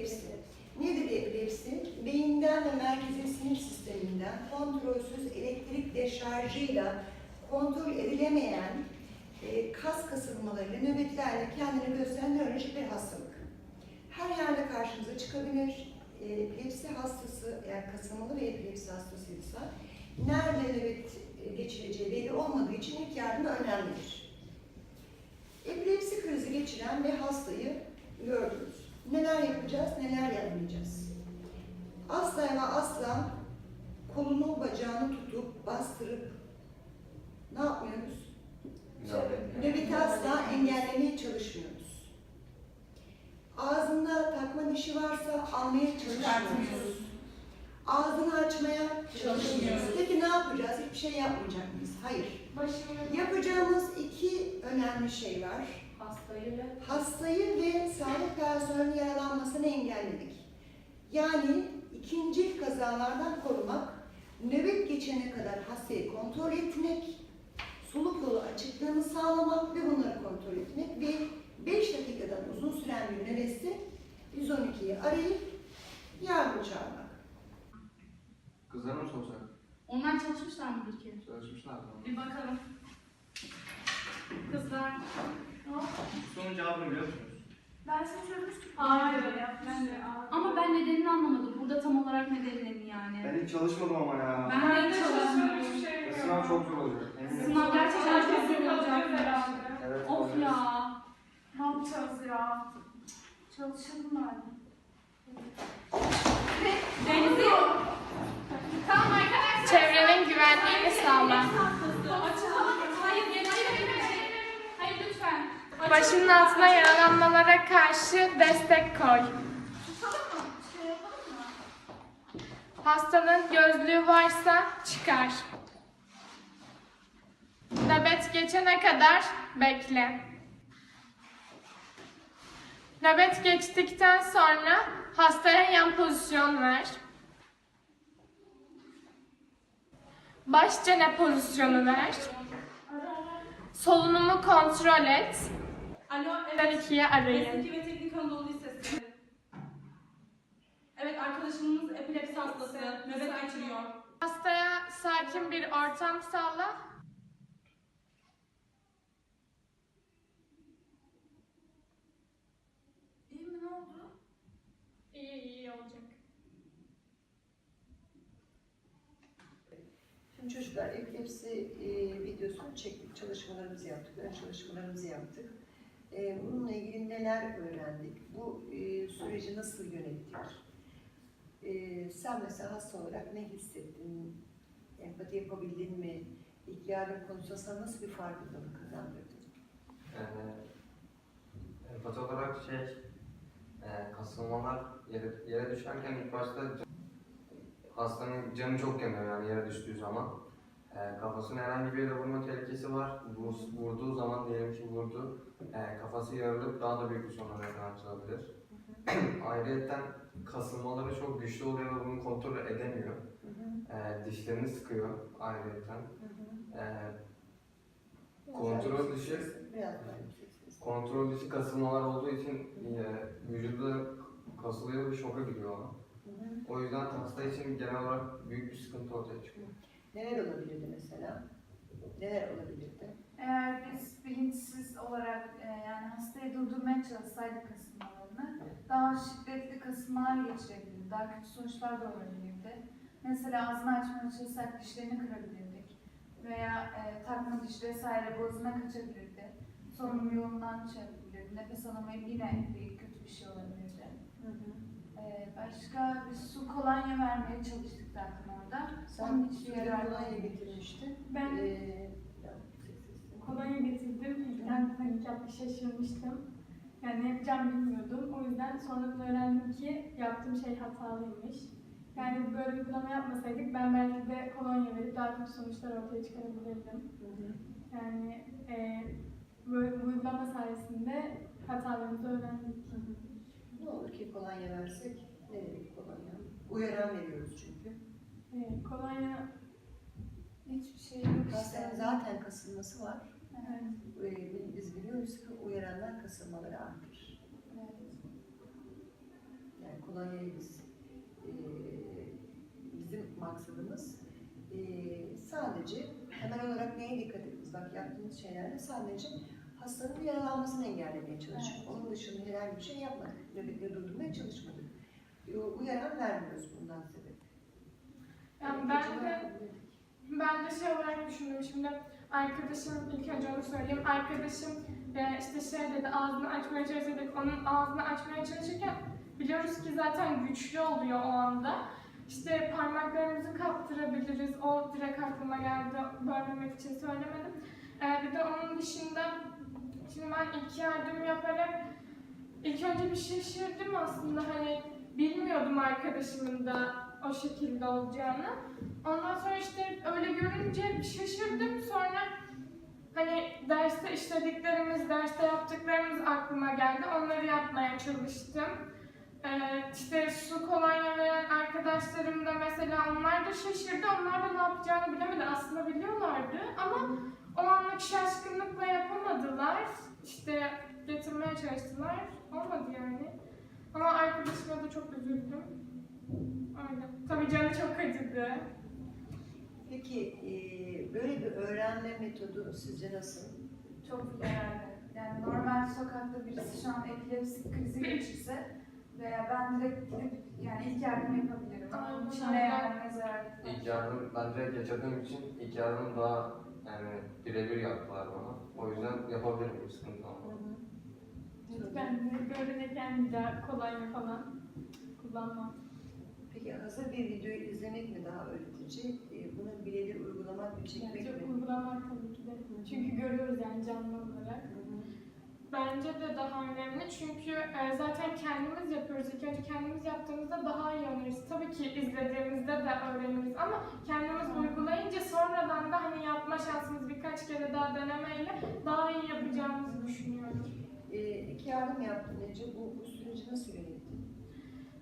epilepsi. Nedir epilepsi? Beyinden ve merkezi sinir sisteminden kontrolsüz elektrik deşarjıyla kontrol edilemeyen kas kasılmalarıyla, nöbetlerle kendini gösteren nörolojik bir hastalık. Her yerde karşımıza çıkabilir. Epilepsi hastası, eğer kasılmalı ve epilepsi hastasıysa, nerede nöbet geçireceği belli olmadığı için ilk yardım önemlidir. Epilepsi krizi geçiren bir hastayı gördünüz. Neler yapacağız, neler yapmayacağız? Asla ve asla kolunu, bacağını tutup, bastırıp ne yapmıyoruz? Nöbeti asla engellemeye çalışmıyoruz. Ağzında takma dişi varsa almaya çalışmıyoruz. Ağzını açmaya çalışmıyoruz. Peki ne yapacağız? Hiçbir şey yapmayacak mıyız? Hayır. Yapacağımız iki önemli şey var. Hastayı ve sağlık personelinin yaralanmasını engellemek. Yani ikinci kazalardan korumak, nöbet geçene kadar hastayı kontrol etmek, soluk yolu açıklığını sağlamak ve bunları kontrol etmek ve 5 dakikadan uzun süren bir nöbetse 112'yi arayıp yardım çağırmak. Kızlar mı sorsak? Onlar çalışmışlar mıdır ki? Çalışmışlar mı? Bir bakalım. Kızlar. Hop. Sorunun cevabını biliyor musunuz? Ben seni çözmüştüm. Hayır. Ama ben nedenini anlamadım. Burada tam olarak nedenini yani. Ben hiç çalışmadım ama ya. Ben de hiç çalışmadım. Sınav çok zor olacak. Eminim. Sınav gerçekten çok zor olacak. Evet, Of olacak. ya. Ne yapacağız ya? Çalışalım bari. Deniz'i tamam arkadaşlar. Çevrenin güvenliğini sağla. Hayır lütfen. Başının altına yaralanmalara karşı destek koy. Hastanın gözlüğü varsa çıkar. Nöbet geçene kadar bekle. Nöbet geçtikten sonra hastaya yan pozisyon ver. Baş çene pozisyonu ver. Solunumu kontrol et. Alo, Ben evet. ikiye arayın. Mesleki ve Teknik Anadolu Lisesi. Evet, arkadaşımız epilepsi hastası. Nöbet geçiriyor. Hastaya sakin bir ortam sağla. İyi mi, ne oldu? İyi olacak. Şimdi çocuklar epilepsi videosunu çektik, çalışmalarımızı yaptık, ön çalışmalarımızı yaptık. Bununla ilgili neler öğrendik, bu süreci nasıl yönettik? Sen mesela hasta olarak ne hissettin, empati yapabildin mi? İlk yardım konusunda sana nasıl bir farkındalık kazandırdın? Empati olarak kasılmalar yere düşerken ilk başta hastanın canı çok yanıyor yani yere düştüğü zaman. Kafasına herhangi bir yere vurma tehlikesi var. Vurduğu zaman diyelim ki vurdu, kafası yarılıp daha da büyük bir soruna neden açılabilir. Ayrıyeten kasılmaları çok güçlü oluyor ve bunu kontrol edemiyor. Dişlerini sıkıyor ayrıyeten. Kontrol dışı kasılmalar olduğu için vücuda kasılıyor ve şoka giriyor ona. O yüzden hasta için genel olarak büyük bir sıkıntı ortaya çıkıyor. Neler olabilirdi mesela? Neler olabilirdi? Eğer biz bilinçsiz olarak yani hastayı durdurmaya çalışsaydık kasılmalarını daha şiddetli kasılmalar geçirebilirdi, daha kötü sonuçlar da olabilirdi. Mesela ağzını açmaya çalışsak dişlerini kırabilirdik veya takma diş vesaire boğazına kaçabilirdi. Solunum yolundan çıkabilirdi, nefes alamayıp yine kötü bir şey olabilirdi. Başka bir su kolonya vermeye çalıştık zaten orada. Sen suyla kolonya getirmiştin. Ben Kolonya getirdim. İlkten panik yaptı, şaşırmıştım. Yani ne yapacağımı bilmiyordum. O yüzden sonradan öğrendim ki yaptığım şey hatalıymış. Yani böyle bir uygulama yapmasaydık ben belki de kolonya verip daha kötü sonuçlar ortaya çıkarabilirdim. Yani böyle bu uygulama sayesinde hatalarımızı öğrendik. Ne olur ki kolonya versek? Ne demek kolonya? Uyaran veriyoruz çünkü. Kolonya hiçbir şey yok. Hastanın zaten kasılması var. evet. Biz biliyoruz ki uyaranlar kasılmaları artır. Evet. Yani kolonyayı bizim maksadımız sadece temel olarak neye dikkat ediyoruz? Bak yaptığımız şeylerde sadece hastanın yaralanmasını engellemeye çalıştık. Onun dışında herhangi bir şey yapmadık. Nöbetleri durdurmaya çalışmadık. Uyaran vermiyoruz bundan sebep. Yani ben de şey olarak düşündüm şimdi. Arkadaşım, ilk önce onu söyleyeyim. Arkadaşım işte şey dedi, ağzını açmaya çalışıyorduk. Onun ağzını açmaya çalışırken biliyoruz ki zaten güçlü oluyor o anda. İşte parmaklarımızı kaptırabiliriz. O direkt aklıma geldi. Bölmemek için söylemedim. Bir de onun dışında şimdi ben ilk yardım yaparak ilk önce bir şaşırdım aslında. Hani bilmiyordum arkadaşımın da o şekilde olacağını. Ondan sonra işte öyle görünce bir şaşırdım. Sonra hani derste işlediklerimiz, derste yaptıklarımız aklıma geldi. Onları yapmaya çalıştım. İşte su kolonya veren arkadaşlarım da mesela onlar da şaşırdı. Onlar da ne yapacağını bilemedi. Aslında biliyorlardı ama o anlık şaşkınlıkla yapamadılar. İşte getirmeye çalıştılar. Olmadı yani. Ama arkadaşıma da çok üzüldüm. Öyle. Tabii canı çok acıdı. Peki böyle bir öğrenme metodu sizce nasıl? Çok yararlı. Yani normal sokakta birisi şu an epilepsi krizi geçirse veya ben direkt gidip yani ilk yardım yapabilirim. Aynen. İçine yani zarar. İlk yardım, ben direkt yaşadığım için ilk yardım daha yani birebir yaptılar bana. O yüzden yapabilirim, bir sıkıntı olmadı. Ben de öğrenirken bir daha kolonya falan kullanmam. Peki hazır bir videoyu izlemek mi daha öğretici? Bunu birebir uygulamak ve çekmek Yani çok mi? uygulamak tabii ki de. Çünkü görüyoruz yani canlı olarak. Bence de daha önemli çünkü zaten kendimiz yapıyoruz. İlk önce kendimiz yaptığımızda daha iyi öğreniriz. Tabii ki izlediğimizde de öğreniriz ama kendimiz uygulayınca sonradan da hani yapma şansımız birkaç kere daha denemeyle daha iyi yapacağımızı düşünüyorum. İlk yardım yaptın Ece. Bu süreci nasıl yönettin?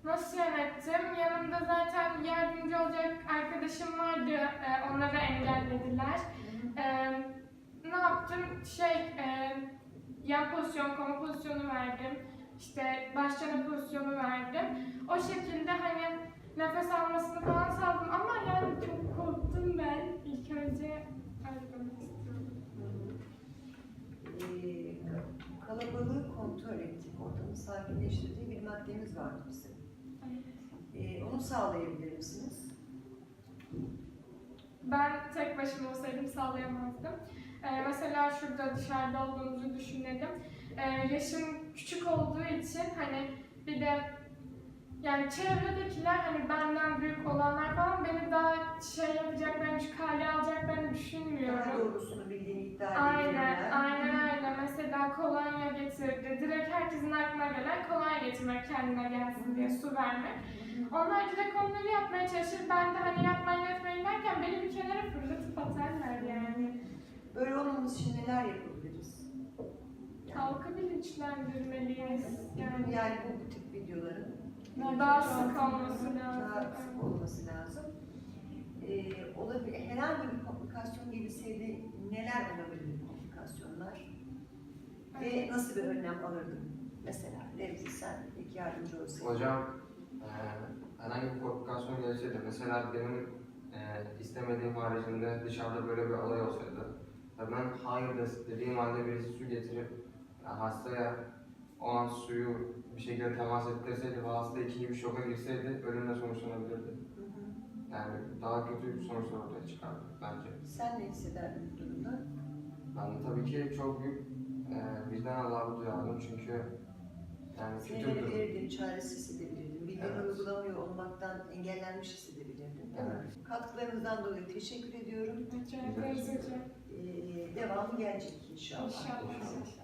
Nasıl yönettim? Yanımda zaten yardımcı olacak arkadaşım vardı. Onları engellediler. Ne yaptım? Yan pozisyon, koma pozisyonu verdim. İşte baş çene pozisyonu verdim. O şekilde hani nefes almasını falan sağladım ama yani çok korktum ben. İlk önce ayrılmak istiyorum. Kalabalığı kontrol ettik. Ortamı sakinleştirdiği bir maddemiz vardı bizim. Onu sağlayabilir misiniz? Ben tek başıma olsaydım sağlayamazdım. Mesela şurada dışarıda olduğumuzu düşünelim. Yaşım küçük olduğu için hani bir de yani çevredekiler hani benden büyük olanlar falan beni daha şey yapacaklarını, kale alacaklarını düşünmüyorum. Daha doğrusunu bildiğini iddia Aynen öyle. Mesela kolonya getirdi. Direkt herkesin aklına gelen kolonya getirmek, kendine gelsin diye su vermek. Onlar direkt onları yapmaya çalışır. Ben de hani yapmayın etmeyin derken beni bir kenara fırlatıp atarlar yani. Böyle olmamız için neler yapabiliriz? Halkı bilinçlendirmeliyiz. Yani bu tip videoların Daha sık olması lazım. daha sık olması lazım. Olabilir. Herhangi bir komplikasyon gelirseydi neler olabilir komplikasyonlar? Ve nasıl bir önlem alırdın? Mesela Remzi sen ilk yardımcı olsaydın. Hocam, herhangi bir komplikasyon gelseydi, mesela benim istemediğim haricinde dışarıda böyle bir olay olsaydı ve ben hayır dediğim halde birisi su getirip hastaya o an suyu bir şekilde temas ettirseydi ve hasta ikinci bir şoka girseydi ölümle sonuçlanabilirdi. Yani daha kötü sonuçlar ortaya çıkardı bence. Sen ne hissederdin bu durumda? Ben de tabii ki çok büyük vicdan azabı duyardım çünkü yani kötü bir durum. Sinirlenebilirdin, çaresiz hissedebilirdin. Bildiğini Evet. uygulamıyor olmaktan engellenmiş hissedebilirdin. Değil mi? Evet. Katkılarınızdan dolayı teşekkür ediyorum. Rica ederiz hocam. Devamı gelecek inşallah. İnşallah. İnşallah.